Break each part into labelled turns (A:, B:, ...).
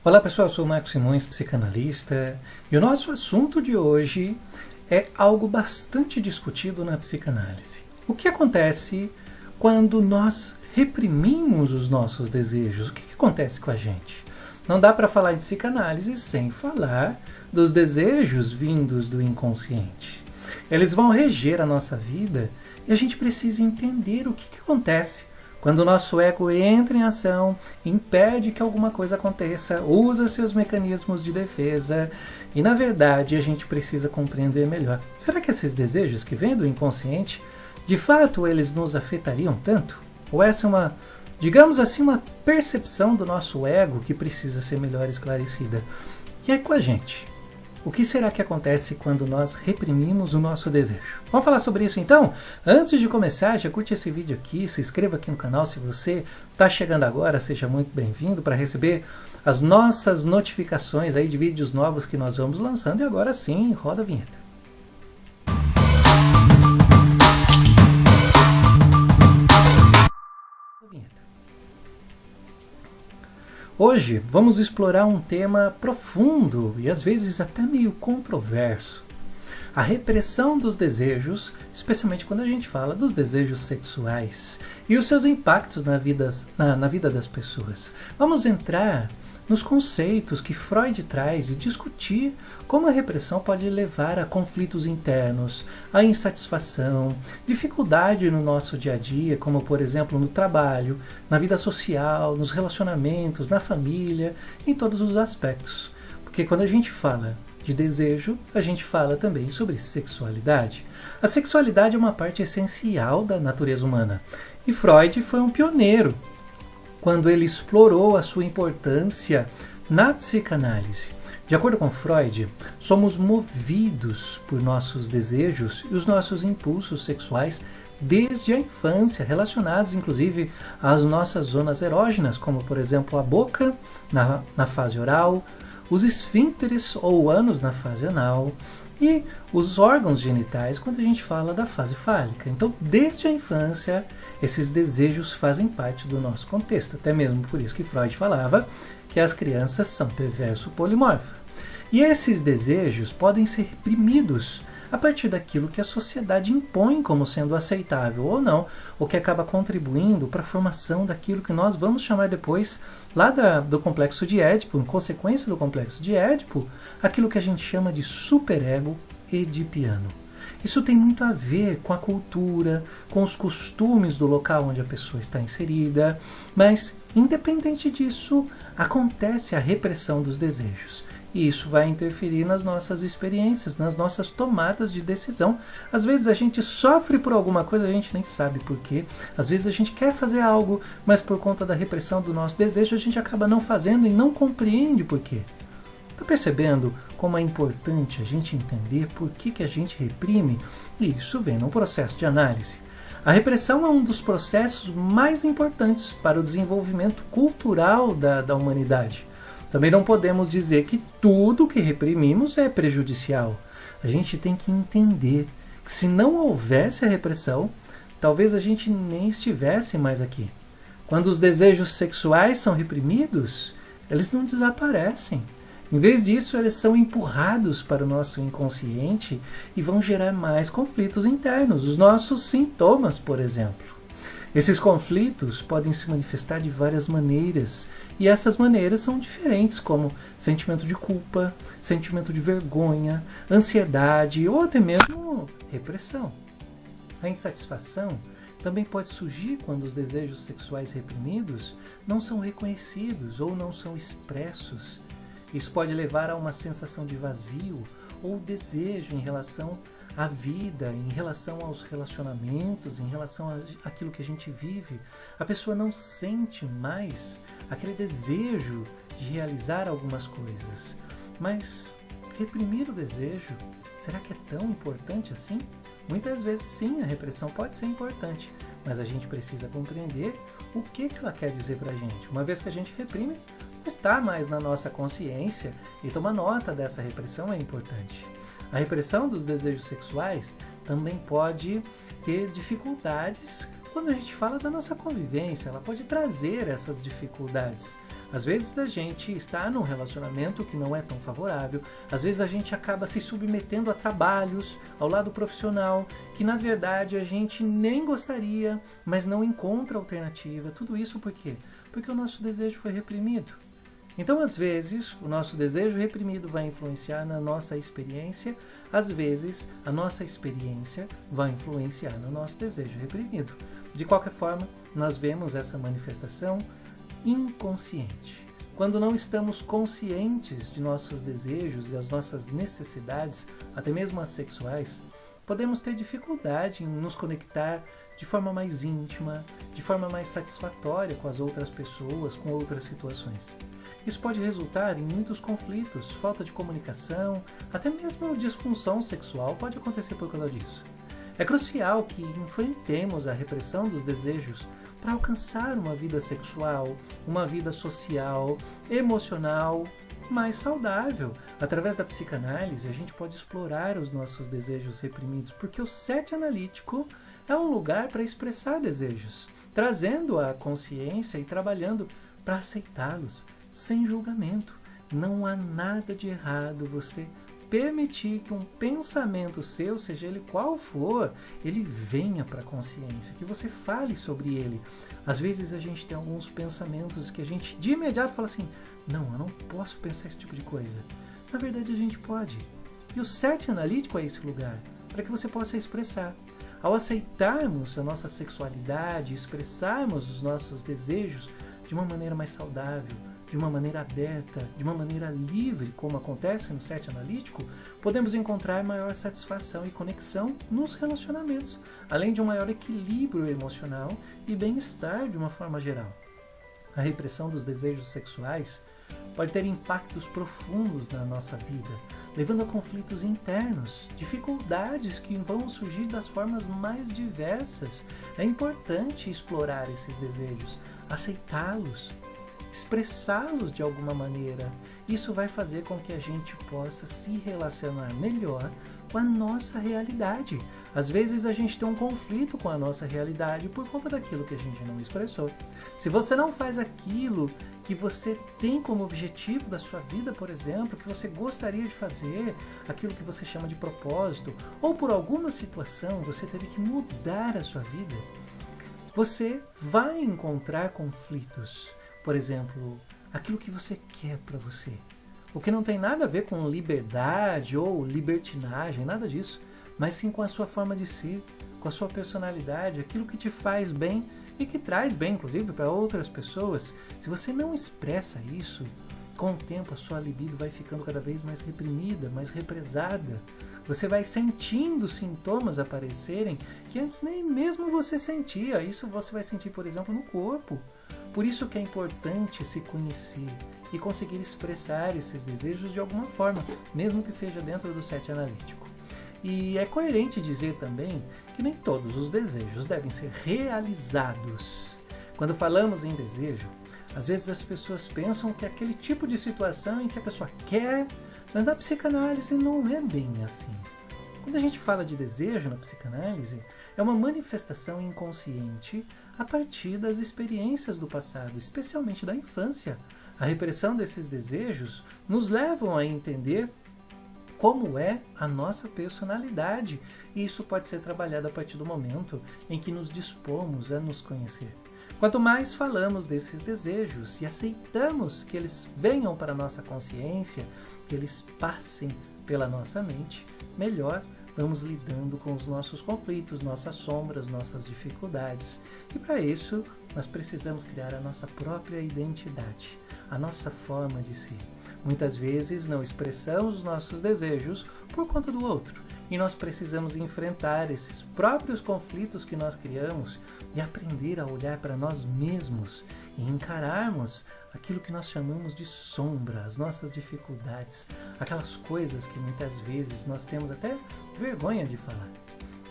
A: Olá pessoal, eu sou o Marcos Simões, psicanalista, e o nosso assunto de hoje é algo bastante discutido na psicanálise. O que acontece quando nós reprimimos os nossos desejos? O que acontece com a gente? Não dá para falar em psicanálise sem falar dos desejos vindos do inconsciente. Eles vão reger a nossa vida e a gente precisa entender o que acontece quando o nosso ego entra em ação, impede que alguma coisa aconteça, usa seus mecanismos de defesa e, na verdade, a gente precisa compreender melhor. Será que esses desejos que vêm do inconsciente, de fato, eles nos afetariam tanto? Ou essa é uma, digamos assim, uma percepção do nosso ego que precisa ser melhor esclarecida? E aí com a gente? O que será que acontece quando nós reprimimos o nosso desejo? Vamos falar sobre isso então? Antes de começar, já curte esse vídeo aqui, se inscreva aqui no canal se você está chegando agora, seja muito bem-vindo para receber as nossas notificações aí de vídeos novos que nós vamos lançando. E agora sim, roda a vinheta. Hoje vamos explorar um tema profundo e às vezes até meio controverso. A repressão dos desejos, especialmente quando a gente fala dos desejos sexuais e os seus impactos na vida das pessoas. Vamos entrar nos conceitos que Freud traz e discutir como a repressão pode levar a conflitos internos, a insatisfação, dificuldade no nosso dia a dia, como por exemplo no trabalho, na vida social, nos relacionamentos, na família, em todos os aspectos. Porque quando a gente fala de desejo, a gente fala também sobre sexualidade. A sexualidade é uma parte essencial da natureza humana e Freud foi um pioneiro quando ele explorou a sua importância na psicanálise. De acordo com Freud, somos movidos por nossos desejos e os nossos impulsos sexuais desde a infância, relacionados inclusive às nossas zonas erógenas, como por exemplo a boca na fase oral, os esfíncteres ou ânus na fase anal e os órgãos genitais quando a gente fala da fase fálica. Então, desde a infância, esses desejos fazem parte do nosso contexto, até mesmo por isso que Freud falava que as crianças são perverso polimorfa. E esses desejos podem ser reprimidos a partir daquilo que a sociedade impõe como sendo aceitável ou não, o que acaba contribuindo para a formação daquilo que nós vamos chamar depois, lá do complexo de Édipo, em consequência do complexo de Édipo, aquilo que a gente chama de superego edipiano. Isso tem muito a ver com a cultura, com os costumes do local onde a pessoa está inserida, mas, independente disso, acontece a repressão dos desejos. E isso vai interferir nas nossas experiências, nas nossas tomadas de decisão. Às vezes a gente sofre por alguma coisa, a gente nem sabe por quê. Às vezes a gente quer fazer algo, mas por conta da repressão do nosso desejo, a gente acaba não fazendo e não compreende por quê. Está percebendo como é importante a gente entender por que a gente reprime? E isso vem num processo de análise. A repressão é um dos processos mais importantes para o desenvolvimento cultural da humanidade. Também não podemos dizer que tudo que reprimimos é prejudicial. A gente tem que entender que se não houvesse a repressão, talvez a gente nem estivesse mais aqui. Quando os desejos sexuais são reprimidos, eles não desaparecem. Em vez disso, eles são empurrados para o nosso inconsciente e vão gerar mais conflitos internos, os nossos sintomas, por exemplo. Esses conflitos podem se manifestar de várias maneiras, e essas maneiras são diferentes, como sentimento de culpa, sentimento de vergonha, ansiedade ou até mesmo repressão. A insatisfação também pode surgir quando os desejos sexuais reprimidos não são reconhecidos ou não são expressos. Isso pode levar a uma sensação de vazio ou desejo em relação à vida, em relação aos relacionamentos, em relação àquilo que a gente vive. A pessoa não sente mais aquele desejo de realizar algumas coisas. Mas reprimir o desejo, será que é tão importante assim? Muitas vezes sim, a repressão pode ser importante, mas a gente precisa compreender o que ela quer dizer pra gente. Uma vez que a gente reprime, não está mais na nossa consciência, e tomar nota dessa repressão é importante. A repressão dos desejos sexuais também pode ter dificuldades quando a gente fala da nossa convivência. Ela pode trazer essas dificuldades. Às vezes a gente está num relacionamento que não é tão favorável, às vezes a gente acaba se submetendo a trabalhos ao lado profissional que na verdade a gente nem gostaria, mas não encontra alternativa. Tudo isso por quê? Porque o nosso desejo foi reprimido. Então, às vezes, o nosso desejo reprimido vai influenciar na nossa experiência, às vezes, a nossa experiência vai influenciar no nosso desejo reprimido. De qualquer forma, nós vemos essa manifestação inconsciente. Quando não estamos conscientes de nossos desejos e as nossas necessidades, até mesmo as sexuais, podemos ter dificuldade em nos conectar de forma mais íntima, de forma mais satisfatória com as outras pessoas, com outras situações. Isso pode resultar em muitos conflitos, falta de comunicação, até mesmo disfunção sexual pode acontecer por causa disso. É crucial que enfrentemos a repressão dos desejos para alcançar uma vida sexual, uma vida social, emocional mais saudável. Através da psicanálise, a gente pode explorar os nossos desejos reprimidos, porque o set analítico é um lugar para expressar desejos, trazendo a consciência e trabalhando para aceitá-los, sem julgamento. Não há nada de errado você permitir que um pensamento seu, seja ele qual for, ele venha para a consciência, que você fale sobre ele. Às vezes a gente tem alguns pensamentos que a gente de imediato fala assim, não, eu não posso pensar esse tipo de coisa. Na verdade a gente pode. E o set analítico é esse lugar, para que você possa expressar. Ao aceitarmos a nossa sexualidade, expressarmos os nossos desejos de uma maneira mais saudável, de uma maneira aberta, de uma maneira livre, como acontece no set analítico, podemos encontrar maior satisfação e conexão nos relacionamentos, além de um maior equilíbrio emocional e bem-estar de uma forma geral. A repressão dos desejos sexuais pode ter impactos profundos na nossa vida, levando a conflitos internos, dificuldades que vão surgir das formas mais diversas. É importante explorar esses desejos, aceitá-los, expressá-los de alguma maneira. Isso vai fazer com que a gente possa se relacionar melhor com a nossa realidade. Às vezes a gente tem um conflito com a nossa realidade por conta daquilo que a gente não expressou. Se você não faz aquilo que você tem como objetivo da sua vida, por exemplo, que você gostaria de fazer, aquilo que você chama de propósito, ou por alguma situação você teve que mudar a sua vida, você vai encontrar conflitos. Por exemplo, aquilo que você quer para você. O que não tem nada a ver com liberdade ou libertinagem, nada disso. Mas sim com a sua forma de ser, com a sua personalidade, aquilo que te faz bem e que traz bem, inclusive, para outras pessoas. Se você não expressa isso, com o tempo a sua libido vai ficando cada vez mais reprimida, mais represada. Você vai sentindo sintomas aparecerem que antes nem mesmo você sentia. Isso você vai sentir, por exemplo, no corpo. Por isso que é importante se conhecer e conseguir expressar esses desejos de alguma forma, mesmo que seja dentro do set analítico. E é coerente dizer também que nem todos os desejos devem ser realizados. Quando falamos em desejo, às vezes as pessoas pensam que é aquele tipo de situação em que a pessoa quer, mas na psicanálise não é bem assim. Quando a gente fala de desejo na psicanálise, é uma manifestação inconsciente a partir das experiências do passado, especialmente da infância. A repressão desses desejos nos levam a entender como é a nossa personalidade, e isso pode ser trabalhado a partir do momento em que nos dispomos a nos conhecer. Quanto mais falamos desses desejos e aceitamos que eles venham para a nossa consciência, que eles passem pela nossa mente, melhor vamos lidando com os nossos conflitos, nossas sombras, nossas dificuldades. E para isso, nós precisamos criar a nossa própria identidade, a nossa forma de ser. Muitas vezes não expressamos os nossos desejos por conta do outro, e nós precisamos enfrentar esses próprios conflitos que nós criamos e aprender a olhar para nós mesmos e encararmos aquilo que nós chamamos de sombra, as nossas dificuldades, aquelas coisas que muitas vezes nós temos até vergonha de falar.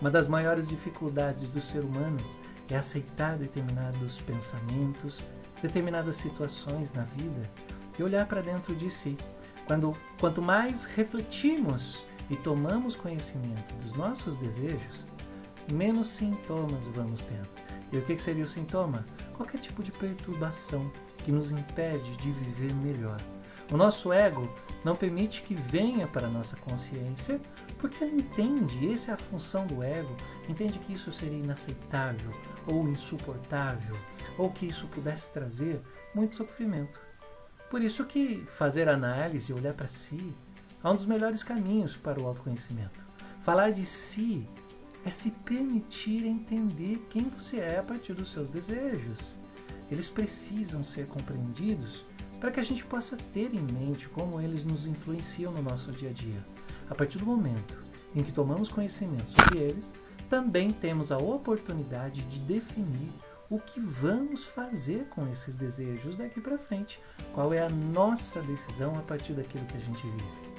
A: Uma das maiores dificuldades do ser humano é aceitar determinados pensamentos, determinadas situações na vida e olhar para dentro de si. Quanto mais refletimos e tomamos conhecimento dos nossos desejos, menos sintomas vamos tendo. E o que seria o sintoma? Qualquer tipo de perturbação que nos impede de viver melhor. O nosso ego não permite que venha para a nossa consciência, porque ele entende, essa é a função do ego, entende que isso seria inaceitável ou insuportável, ou que isso pudesse trazer muito sofrimento. Por isso que fazer análise e olhar para si é um dos melhores caminhos para o autoconhecimento. Falar de si é se permitir entender quem você é a partir dos seus desejos. Eles precisam ser compreendidos para que a gente possa ter em mente como eles nos influenciam no nosso dia a dia. A partir do momento em que tomamos conhecimento sobre eles, também temos a oportunidade de definir o que vamos fazer com esses desejos daqui para frente. Qual é a nossa decisão a partir daquilo que a gente vive.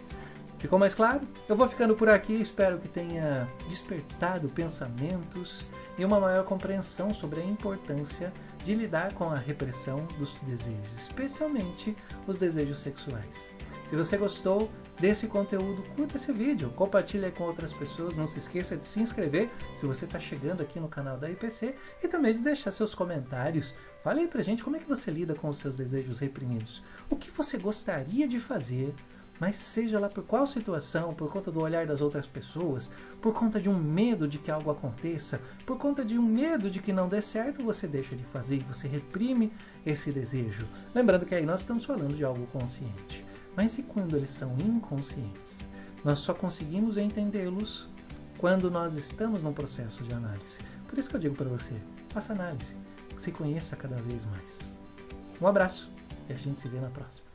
A: Ficou mais claro? Eu vou ficando por aqui, espero que tenha despertado pensamentos e uma maior compreensão sobre a importância de lidar com a repressão dos desejos, especialmente os desejos sexuais. Se você gostou desse conteúdo, curta esse vídeo, compartilhe com outras pessoas, não se esqueça de se inscrever se você está chegando aqui no canal da IPC e também de deixar seus comentários. Fale aí pra gente como é que você lida com os seus desejos reprimidos, o que você gostaria de fazer, mas seja lá por qual situação, por conta do olhar das outras pessoas, por conta de um medo de que algo aconteça, por conta de um medo de que não dê certo, você deixa de fazer e você reprime esse desejo. Lembrando que aí nós estamos falando de algo consciente. Mas e quando eles são inconscientes? Nós só conseguimos entendê-los quando nós estamos num processo de análise. Por isso que eu digo para você, faça análise, se conheça cada vez mais. Um abraço e a gente se vê na próxima.